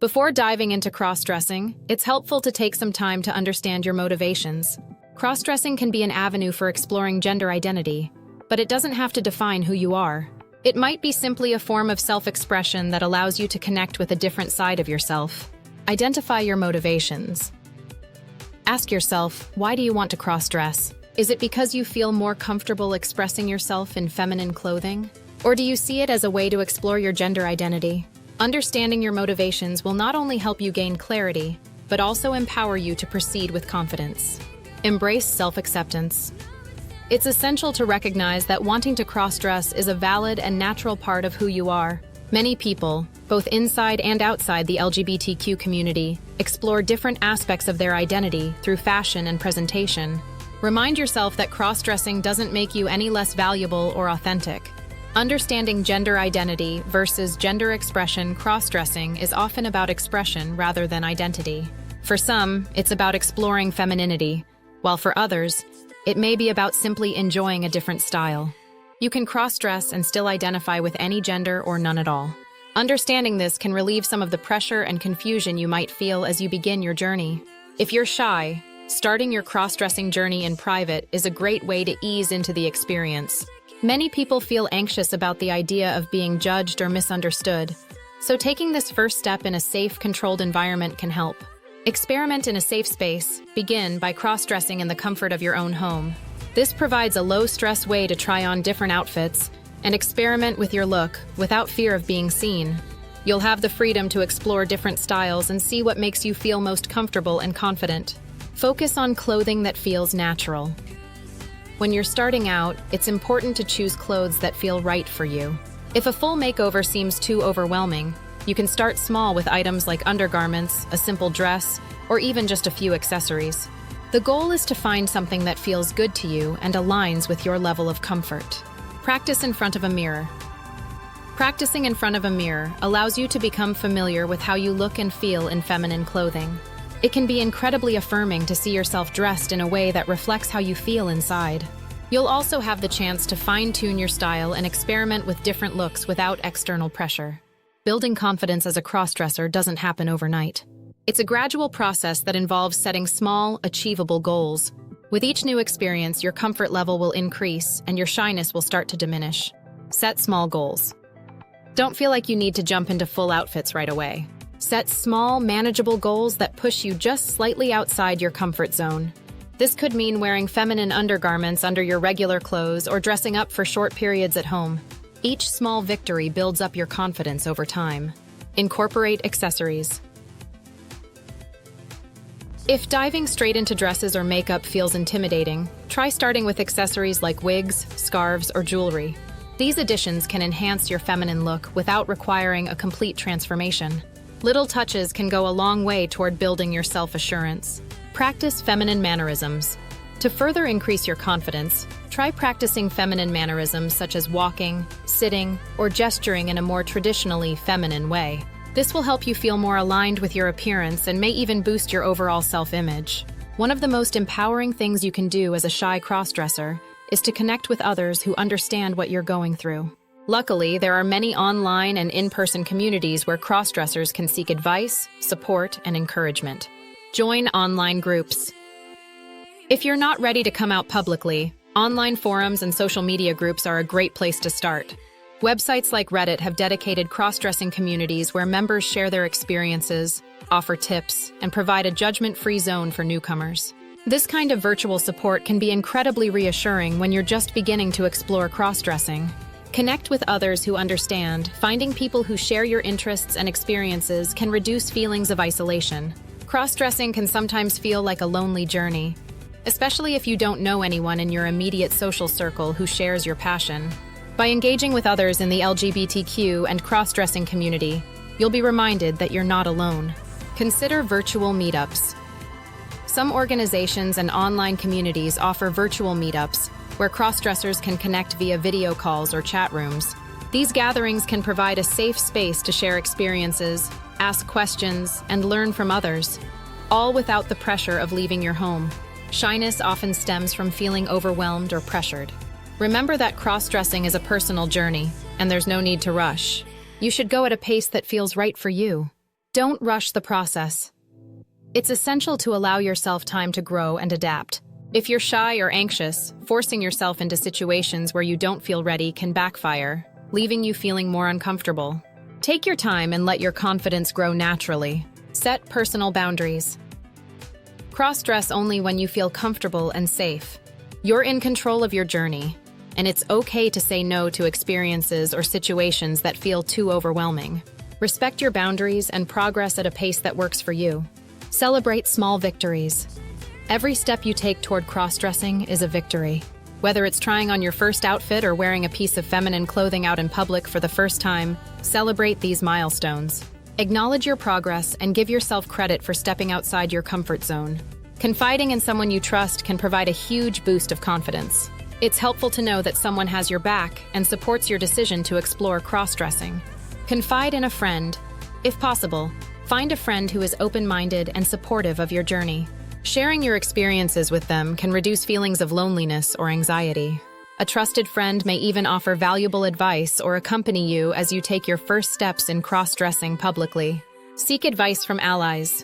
Before diving into cross-dressing, it's helpful to take some time to understand your motivations. Cross-dressing can be an avenue for exploring gender identity, but it doesn't have to define who you are. It might be simply a form of self-expression that allows you to connect with a different side of yourself. Identify your motivations. Ask yourself, why do you want to cross-dress? Is it because you feel more comfortable expressing yourself in feminine clothing? Or do you see it as a way to explore your gender identity? Understanding your motivations will not only help you gain clarity, but also empower you to proceed with confidence. Embrace self-acceptance. It's essential to recognize that wanting to cross-dress is a valid and natural part of who you are. Many people, both inside and outside the LGBTQ community, explore different aspects of their identity through fashion and presentation. Remind yourself that cross-dressing doesn't make you any less valuable or authentic. Understanding gender identity versus gender expression. Cross-dressing is often about expression rather than identity. For some, it's about exploring femininity, while for others, it may be about simply enjoying a different style. You can cross-dress and still identify with any gender or none at all. Understanding this can relieve some of the pressure and confusion you might feel as you begin your journey. If you're shy, starting your cross-dressing journey in private is a great way to ease into the experience. Many people feel anxious about the idea of being judged or misunderstood, so taking this first step in a safe, controlled environment can help. Experiment in a safe space. Begin by cross-dressing in the comfort of your own home. This provides a low-stress way to try on different outfits and experiment with your look without fear of being seen. You'll have the freedom to explore different styles and see what makes you feel most comfortable and confident. Focus on clothing that feels natural. When you're starting out, it's important to choose clothes that feel right for you. If a full makeover seems too overwhelming, you can start small with items like undergarments, a simple dress, or even just a few accessories. The goal is to find something that feels good to you and aligns with your level of comfort. Practice in front of a mirror. Practicing in front of a mirror allows you to become familiar with how you look and feel in feminine clothing. It can be incredibly affirming to see yourself dressed in a way that reflects how you feel inside. You'll also have the chance to fine-tune your style and experiment with different looks without external pressure. Building confidence as a cross-dresser doesn't happen overnight. It's a gradual process that involves setting small, achievable goals. With each new experience, your comfort level will increase and your shyness will start to diminish. Set small goals. Don't feel like you need to jump into full outfits right away. Set small, manageable goals that push you just slightly outside your comfort zone. This could mean wearing feminine undergarments under your regular clothes or dressing up for short periods at home. Each small victory builds up your confidence over time. Incorporate accessories. If diving straight into dresses or makeup feels intimidating, try starting with accessories like wigs, scarves, or jewelry. These additions can enhance your feminine look without requiring a complete transformation. Little touches can go a long way toward building your self-assurance. Practice feminine mannerisms. To further increase your confidence, try practicing feminine mannerisms such as walking, sitting, or gesturing in a more traditionally feminine way. This will help you feel more aligned with your appearance and may even boost your overall self-image. One of the most empowering things you can do as a shy cross-dresser is to connect with others who understand what you're going through. Luckily, there are many online and in-person communities where cross-dressers can seek advice, support, and encouragement. Join online groups. If you're not ready to come out publicly, online forums and social media groups are a great place to start. Websites like Reddit have dedicated cross-dressing communities where members share their experiences, offer tips, and provide a judgment-free zone for newcomers. This kind of virtual support can be incredibly reassuring when you're just beginning to explore cross-dressing. Connect with others who understand. Finding people who share your interests and experiences can reduce feelings of isolation. Cross-dressing can sometimes feel like a lonely journey, especially if you don't know anyone in your immediate social circle who shares your passion. By engaging with others in the LGBTQ and cross-dressing community, you'll be reminded that you're not alone. Consider virtual meetups. Some organizations and online communities offer virtual meetups where cross-dressers can connect via video calls or chat rooms. These gatherings can provide a safe space to share experiences, ask questions, and learn from others, all without the pressure of leaving your home. Shyness often stems from feeling overwhelmed or pressured. Remember that cross-dressing is a personal journey, and there's no need to rush. You should go at a pace that feels right for you. Don't rush the process. It's essential to allow yourself time to grow and adapt. If you're shy or anxious, forcing yourself into situations where you don't feel ready can backfire, leaving you feeling more uncomfortable. Take your time and let your confidence grow naturally. Set personal boundaries. Cross-dress only when you feel comfortable and safe. You're in control of your journey, and it's okay to say no to experiences or situations that feel too overwhelming. Respect your boundaries and progress at a pace that works for you. Celebrate small victories. Every step you take toward cross-dressing is a victory. Whether it's trying on your first outfit or wearing a piece of feminine clothing out in public for the first time, celebrate these milestones. Acknowledge your progress and give yourself credit for stepping outside your comfort zone. Confiding in someone you trust can provide a huge boost of confidence. It's helpful to know that someone has your back and supports your decision to explore cross-dressing. Confide in a friend. If possible, find a friend who is open-minded and supportive of your journey. Sharing your experiences with them can reduce feelings of loneliness or anxiety. A trusted friend may even offer valuable advice or accompany you as you take your first steps in cross-dressing publicly. Seek advice from allies.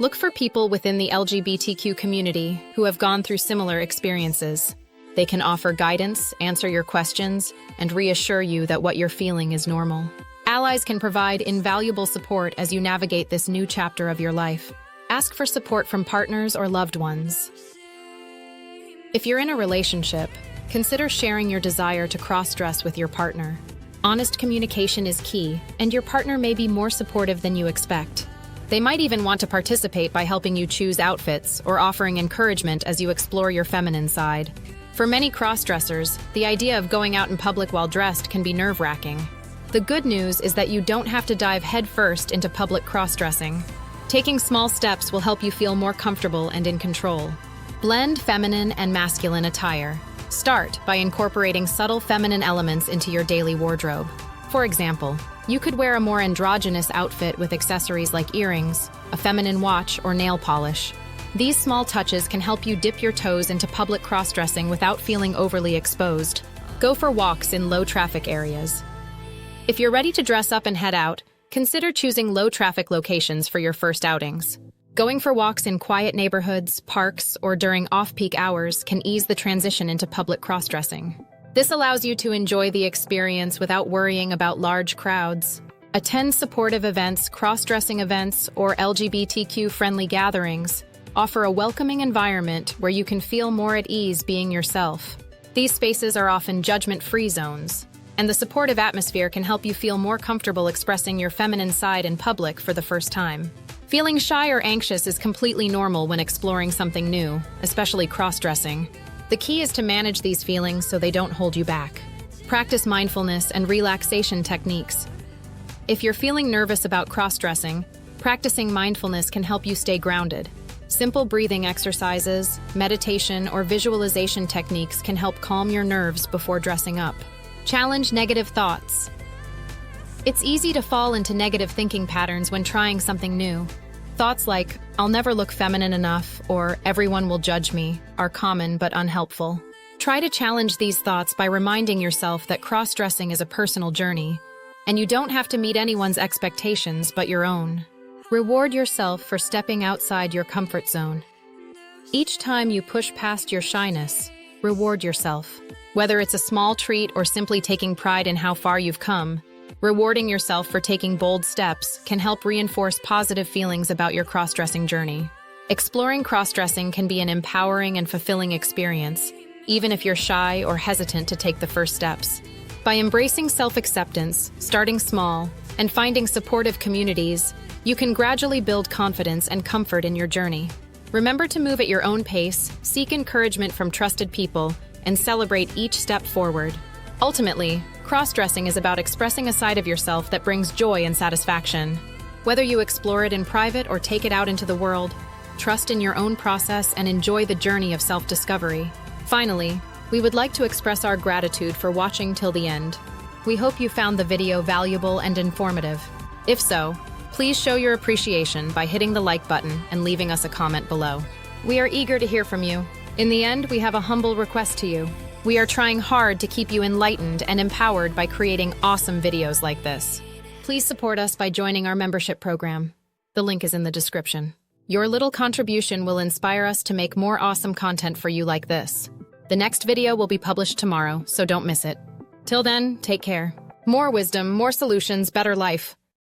Look for people within the LGBTQ community who have gone through similar experiences. They can offer guidance, answer your questions, and reassure you that what you're feeling is normal. Allies can provide invaluable support as you navigate this new chapter of your life. Ask for support from partners or loved ones. If you're in a relationship, consider sharing your desire to cross-dress with your partner. Honest communication is key, and your partner may be more supportive than you expect. They might even want to participate by helping you choose outfits or offering encouragement as you explore your feminine side. For many cross-dressers, the idea of going out in public while dressed can be nerve-wracking. The good news is that you don't have to dive headfirst into public cross-dressing. Taking small steps will help you feel more comfortable and in control. Blend feminine and masculine attire. Start by incorporating subtle feminine elements into your daily wardrobe. For example, you could wear a more androgynous outfit with accessories like earrings, a feminine watch, or nail polish. These small touches can help you dip your toes into public cross-dressing without feeling overly exposed. Go for walks in low-traffic areas. If you're ready to dress up and head out, consider choosing low-traffic locations for your first outings. Going for walks in quiet neighborhoods, parks, or during off-peak hours can ease the transition into public cross-dressing. This allows you to enjoy the experience without worrying about large crowds. Attend supportive events, cross-dressing events, or LGBTQ-friendly gatherings. Offer a welcoming environment where you can feel more at ease being yourself. These spaces are often judgment-free zones, and the supportive atmosphere can help you feel more comfortable expressing your feminine side in public for the first time. Feeling shy or anxious is completely normal when exploring something new, especially cross-dressing. The key is to manage these feelings so they don't hold you back. Practice mindfulness and relaxation techniques. If you're feeling nervous about cross-dressing, practicing mindfulness can help you stay grounded. Simple breathing exercises, meditation, or visualization techniques can help calm your nerves before dressing up. Challenge negative thoughts. It's easy to fall into negative thinking patterns when trying something new. Thoughts like, "I'll never look feminine enough," or "everyone will judge me," are common but unhelpful. Try to challenge these thoughts by reminding yourself that cross-dressing is a personal journey, and you don't have to meet anyone's expectations but your own. Reward yourself for stepping outside your comfort zone. Each time you push past your shyness, reward yourself. Whether it's a small treat or simply taking pride in how far you've come, rewarding yourself for taking bold steps can help reinforce positive feelings about your cross-dressing journey. Exploring cross-dressing can be an empowering and fulfilling experience, even if you're shy or hesitant to take the first steps. By embracing self-acceptance, starting small, and finding supportive communities, you can gradually build confidence and comfort in your journey. Remember to move at your own pace, seek encouragement from trusted people, and celebrate each step forward. Ultimately, cross-dressing is about expressing a side of yourself that brings joy and satisfaction. Whether you explore it in private or take it out into the world, trust in your own process and enjoy the journey of self-discovery. Finally, we would like to express our gratitude for watching till the end. We hope you found the video valuable and informative. If so, please show your appreciation by hitting the like button and leaving us a comment below. We are eager to hear from you. In the end, we have a humble request to you. We are trying hard to keep you enlightened and empowered by creating awesome videos like this. Please support us by joining our membership program. The link is in the description. Your little contribution will inspire us to make more awesome content for you like this. The next video will be published tomorrow, so don't miss it. Till then, take care. More wisdom, more solutions, better life.